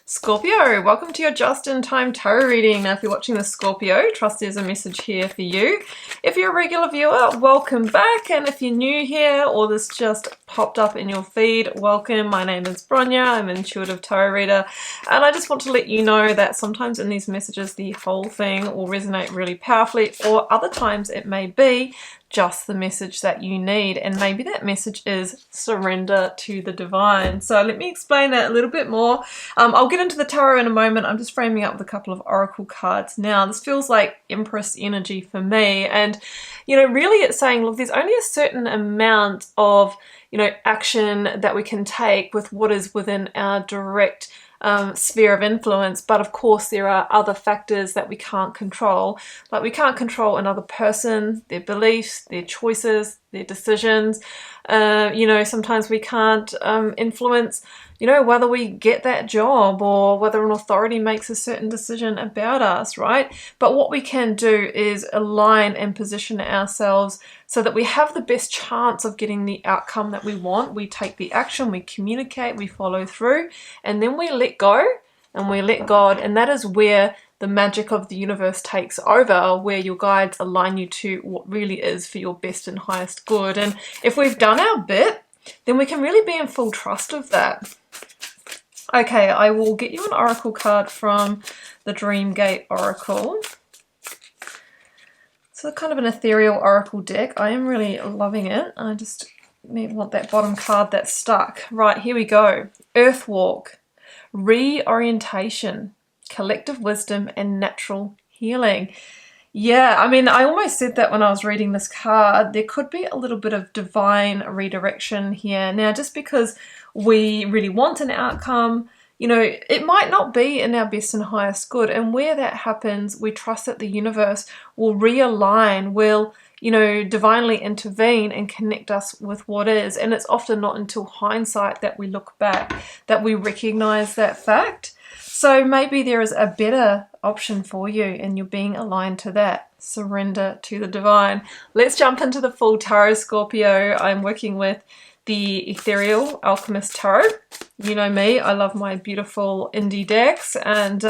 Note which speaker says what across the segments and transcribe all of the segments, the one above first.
Speaker 1: Scorpio, welcome to your just-in-time tarot reading. Now, if you're watching the Scorpio, trust there's a message here for you. If you're a regular viewer, welcome back. And if you're new here or this just popped up in your feed, welcome. My name is Bronya. I'm an intuitive tarot reader. And I just want to let you know that sometimes in these messages, the whole thing will resonate really powerfully, or other times it may be just the message that you need, and maybe that message is surrender to the divine. So let me explain that a little bit more. I'll get into the tarot in a moment. I'm just framing up with a couple of oracle cards now. This feels like Empress energy for me, and really it's saying, look, there's only a certain amount of action that we can take with what is within our direct sphere of influence, but of course there are other factors that we can't control. Like, we can't control another person, their beliefs, their choices, their decisions. Sometimes we can't influence whether we get that job or whether an authority makes a certain decision about us, right? But what we can do is align and position ourselves so that we have the best chance of getting the outcome that we want. We take the action, we communicate, we follow through, and then we let go and we let God. And that is where the magic of the universe takes over, where your guides align you to what really is for your best and highest good. And if we've done our bit, then we can really be in full trust of that. Okay, I will get you an oracle card from the Dream Gate Oracle. So kind of an ethereal oracle deck. I am really loving it. I just want that bottom card that's stuck. Right, here we go. Earthwalk, reorientation, collective wisdom, and natural healing. Yeah, I mean, I almost said that when I was reading this card. There could be a little bit of divine redirection here. Now, just because we really want an outcome, it might not be in our best and highest good. And where that happens, we trust that the universe will realign, will, divinely intervene and connect us with what is. And it's often not until hindsight that we look back, that we recognize that fact. So maybe there is a better option for you and you're being aligned to that. Surrender to the divine. Let's jump into the full tarot, Scorpio. I'm working with the Ethereal Alchemist Tarot. You know me, I love my beautiful indie decks, and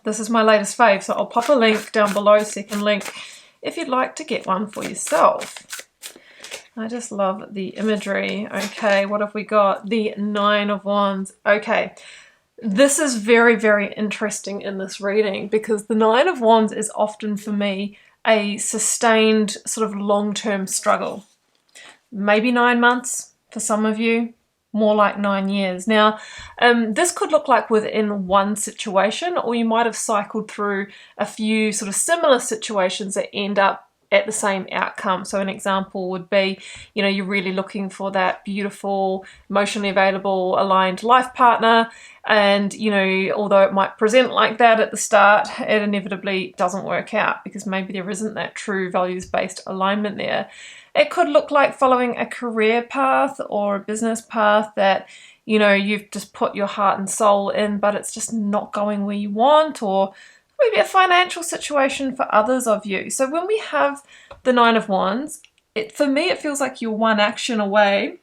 Speaker 1: this is my latest fave. So I'll pop a link down below, second link, if you'd like to get one for yourself. I just love the imagery. Okay, what have we got? The Nine of Wands. Okay. This is very, very interesting in this reading, because the Nine of Wands is often for me a sustained sort of long-term struggle. Maybe 9 months for some of you, more like 9 years. Now, this could look like within one situation, or you might have cycled through a few sort of similar situations that end up at the same outcome. So an example would be, you're really looking for that beautiful, emotionally available, aligned life partner. And, although it might present like that at the start, it inevitably doesn't work out because maybe there isn't that true values-based alignment there. It could look like following a career path or a business path that, you've just put your heart and soul in, but it's just not going where you want, or maybe a financial situation for others of you. So when we have the Nine of Wands, for me, it feels like you're one action away,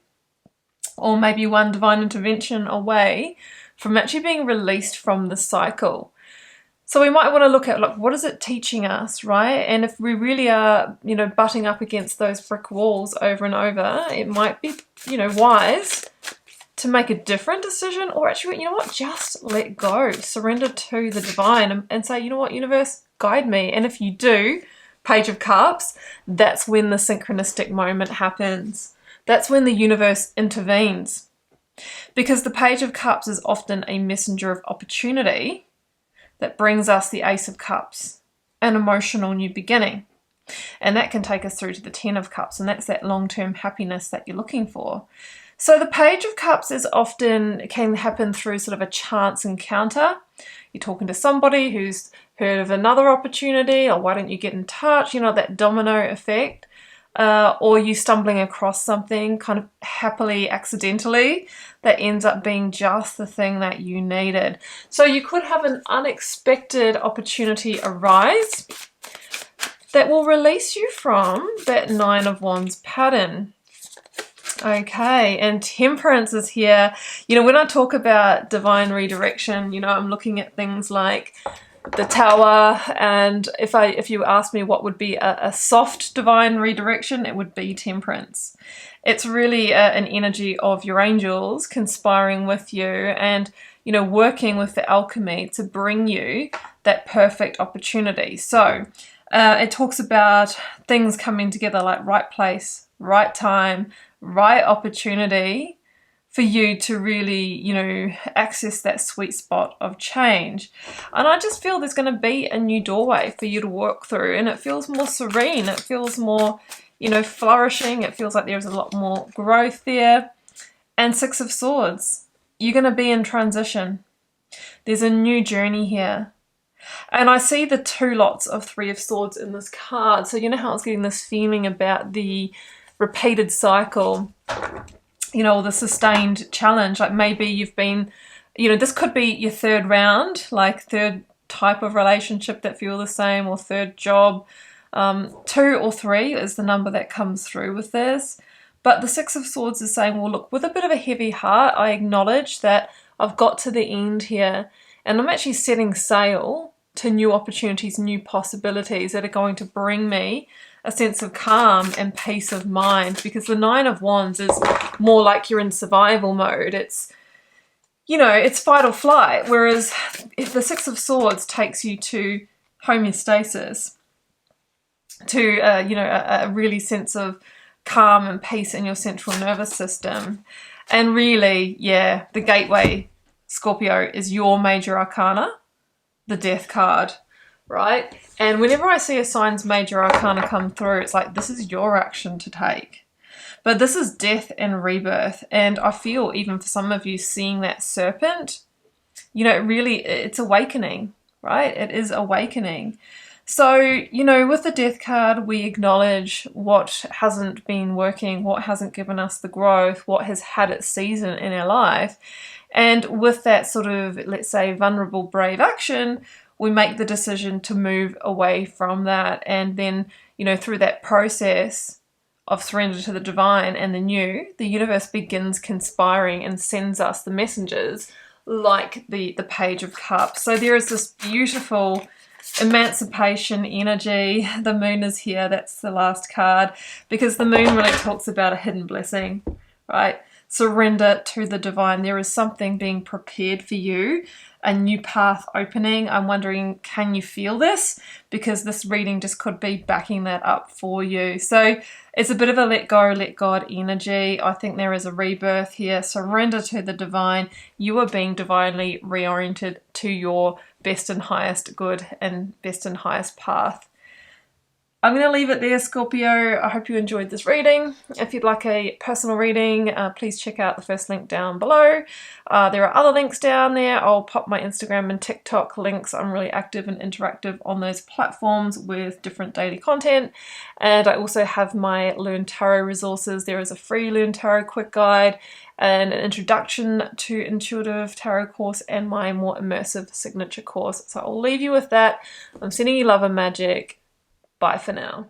Speaker 1: or maybe one divine intervention away from actually being released from the cycle. So we might want to look at, like, what is it teaching us, right? And if we really are, butting up against those brick walls over and over, it might be, wise to make a different decision, or actually, just let go, surrender to the divine, and say, universe, guide me. And if you do, Page of Cups, that's when the synchronistic moment happens. That's when the universe intervenes. Because the Page of Cups is often a messenger of opportunity that brings us the Ace of Cups, an emotional new beginning. And that can take us through to the Ten of Cups, and that's that long-term happiness that you're looking for. So the Page of Cups can happen through sort of a chance encounter. You're talking to somebody who's heard of another opportunity, or why don't you get in touch, that domino effect. Or you stumbling across something kind of happily, accidentally, that ends up being just the thing that you needed. So you could have an unexpected opportunity arise that will release you from that Nine of Wands pattern. Okay, and Temperance is here. You know, when I talk about divine redirection, you know, I'm looking at things like the Tower, and if you ask me what would be a soft divine redirection, it would be Temperance. It's really an energy of your angels conspiring with you and, you know, working with the alchemy to bring you that perfect opportunity. So it talks about things coming together, like right place, right time, right opportunity for you to really, you know, access that sweet spot of change. And I just feel there's going to be a new doorway for you to walk through, and it feels more serene. It feels more, you know, flourishing. It feels like there's a lot more growth there. And Six of Swords, you're going to be in transition. There's a new journey here. And I see the two lots of Three of Swords in this card. So you know how I was getting this feeling about the repeated cycle, you know, the sustained challenge. Like maybe you've been, you know, this could be your third round, like third type of relationship that feel the same, or third job. 2 or 3 is the number that comes through with this. But the Six of Swords is saying, well, look, with a bit of a heavy heart, I acknowledge that I've got to the end here, and I'm actually setting sail to new opportunities, new possibilities that are going to bring me a sense of calm and peace of mind, because the Nine of Wands is more like you're in survival mode. It's, you know, it's fight or flight. Whereas if the Six of Swords takes you to homeostasis, to, you know, a really sense of calm and peace in your central nervous system. And really, yeah, the gateway, Scorpio, is your major arcana, the Death card, right? And whenever I see a sign's major arcana come through, it's like, this is your action to take. But this is death and rebirth. And I feel even for some of you seeing that serpent, you know, really, it's awakening, right? It is awakening. So, you know, with the Death card, we acknowledge what hasn't been working, what hasn't given us the growth, what has had its season in our life. And with that sort of, let's say, vulnerable, brave action, we make the decision to move away from that. And then, you know, through that process of surrender to the divine and the new, the universe begins conspiring and sends us the messengers like the Page of Cups. So there is this beautiful emancipation energy. The Moon is here. That's the last card, because the Moon really talks about a hidden blessing, right? Surrender to the divine. There is something being prepared for you, a new path opening. I'm wondering, can you feel this? Because this reading just could be backing that up for you. So it's a bit of a let go, let God energy. I think there is a rebirth here. Surrender to the divine. You are being divinely reoriented to your best and highest good and best and highest path. I'm going to leave it there, Scorpio. I hope you enjoyed this reading. If you'd like a personal reading, please check out the first link down below. There are other links down there. I'll pop my Instagram and TikTok links. I'm really active and interactive on those platforms with different daily content. And I also have my Learn Tarot resources. There is a free Learn Tarot quick guide and an introduction to intuitive tarot course and my more immersive signature course. So I'll leave you with that. I'm sending you love and magic. Bye for now.